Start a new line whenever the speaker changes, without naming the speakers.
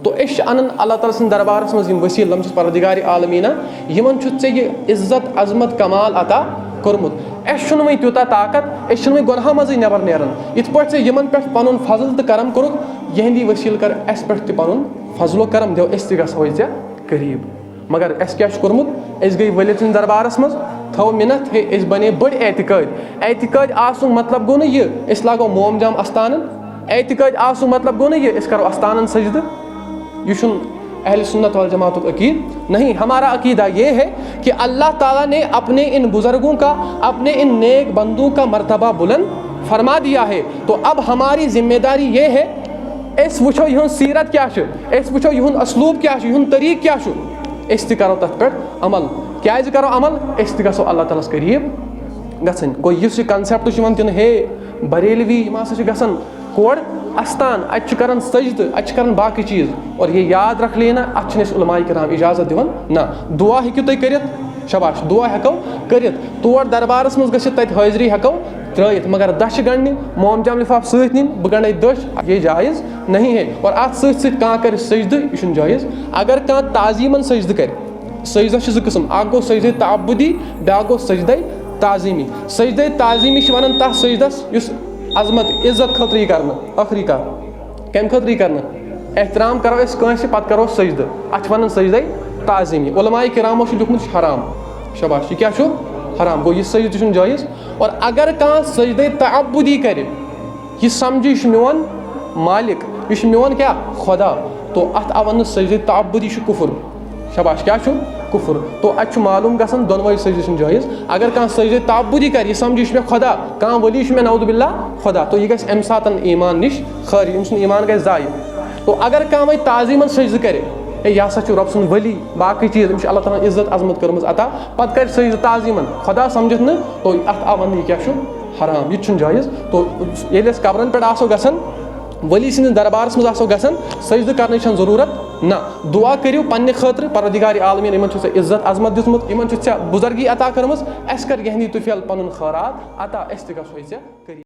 تو أش أنن الله تعالى سن دربارس منٛز یِم وسیٖلہٕ دَپان چھِس پروردگارِ عالمیٖنہ یِمن چھُ ژےٚ یہِ عزت عظمت کمال عطا کوٚرمُت اَسہِ چھُنہٕ وۄنۍ تیوٗتاہ طاقت أسۍ چھِنہٕ وۄنۍ گۄناہو منٛزٕے نٮ۪بر نیران یِتھ پٲٹھۍ ژےٚ یِمن پٮ۪ٹھ پنُن فضل تہٕ کرم کوٚرُکھ یِہنٛدی وسیٖلہٕ کر اَسہِ پٮ۪ٹھ تہِ پنُن فضل و کرم دِو أسۍ تہِ گژھوے ژےٚ قریٖب مگر اَسہِ کیاہ چھُ کوٚرمُت أسۍ گٔے ؤلِتھ سٕنٛدِ دربارس منٛز تھوٚو مِنت ہے أسۍ بنے بٔڑۍ اعتقٲدۍ آسُن مطلب گوٚو نہٕ یہِ أسۍ لاگو موم جام استانن اعتقٲدۍ آسُن مطلب گوٚو نہٕ یہِ أسۍ کرو استانن سجدٕ یہ چھُنہٕ اہل سنت والجماعت عقید نہیں. ہمارا عقیدہ یہ ہے کہ اللہ تعالیٰ نے اپنے ان بزرگوں کا اپنے ان نیک بندوں کا مرتبہ بلند فرما دیا ہے. تو اب ہماری ذمہ داری یہ ہے اس وچھو یہن سیرت کیا چھُ اس وچھو یہن اسلوب کیا چھُ یہن طریق کیا چھُ أسۍ تہِ کرو تتھ پٮ۪ٹھ عمل. کیازِ کرو عمل أسۍ تہِ گژھو اللہ تعالیٰ ہس قریٖب گژھٕنۍ. گوٚو یُس یہِ کنسیپٹ چھُ یِوان دِنہٕ ہے بریلوی یِم ہسا چھِ گژھان کورِ استان اتہِ چھِ کران سجدٕ اتہِ چھِ کران باقٕے چیٖز اور یہ یاد رکھ لینا اتھ چھِنہٕ أسۍ علماء کرام اجازت دِوان نہ. دعا ہیٚکِو تُہۍ کٔرِتھ شاباش دعا ہٮ۪کو کٔرِتھ تور دربارس منٛز گٔژھِتھ تتہِ حٲضری ہٮ۪کو ترٲیِتھ مگر دَچھِ گنٛڈنہِ موم جام لِفاف سۭتۍ نِنۍ بہٕ گنٛڈے دٔچھ یہ جایز نہیں ہے. اور اتھ سۭتۍ سۭتۍ کانٛہہ کرِ سجدٕ یہِ چھُنہٕ جٲیز. اگر کانٛہہ تعظیٖمن سجدٕ کرِ سجدہ چھِ زٕ قٕسم اکھ گوٚو سجدے تعبُدی بیاکھ گوٚو سجدے تعظیٖمی. سجدے تعظیٖمی چھِ ونان تتھ سجدس یُس عظمت عزت خٲطرٕ یی کرنہٕ ٲخری کتھ کمہِ خٲطرٕ یی کرنہٕ احترام کرو أسۍ کٲنٛسہِ پتہٕ کرو سجدٕ اتھ چھِ ونان سجدے تعظیٖمی. علماء کرامو چھُ لیوٗکھمُت یہِ چھُ حرام شاباش یہِ کیاہ چھُ حرام گوٚو یہِ سجدٕ تہِ چھُنہٕ جٲیز. اور اگر کانٛہہ سجدے تعبُدی کرِ یہِ سمجھِ یہِ چھُ میون مالک یہِ چھُ میون کیاہ خۄدا تو اتھ آو وننہٕ سجدے تعبُدی چھُ کُفر شاباش کیاہ چھُ کُفر. تو اتہِ چھُ معلوٗم گژھان دۄنوے سجدٕ چھِنہٕ جٲیز. اگر کانٛہہ سجدے تعبُدی کرِ یہِ سمجھِ یہِ چھُ مےٚ خۄدا کانٛہہ ؤلی چھُ مےٚ نعوذ باللہ خۄدا تو یہِ گژھِ امہِ ساتہٕ ایمان نِش خٲرج أمۍ سُنٛد ایمان گژھِ ضایع. تو اگر کانٛہہ وۄنۍ تعظیٖمن سجدٕ کرِ ہے یہِ ہسا چھُ رۄب سُنٛد ؤلی باقٕے چیٖز أمِس چھِ اللہ تعالیٰ ہن عزت عظمت کٔرمٕژ عطا پتہٕ کرِ سجدٕ تعظیٖمن خۄدا سمجھِتھ نہٕ تو اتھ آو وننہٕ یہِ کیاہ چھُ حرام یہِ تہِ چھُنہٕ جٲیز. تو ییٚلہِ أسۍ قبرن پٮ۪ٹھ آسو گژھان ؤلی سٕنٛدِس دربارس منٛز آسو گژھان سجدٕ کرنٕچ چھنہٕ ضروٗرت نہ. دعا کٔرِو پننہِ خٲطرٕ پروردگارِ عالمیٖن یِمن چھُ ژےٚ عزت عظمت دِژمُت یِمن چھُ ژےٚ بُزرگی عطا کٔرمٕژ اَسہِ کر یِہنٛدی طوفیل پنُن خٲرات عطا أسۍ تہِ گژھوے ژےٚ قریٖب.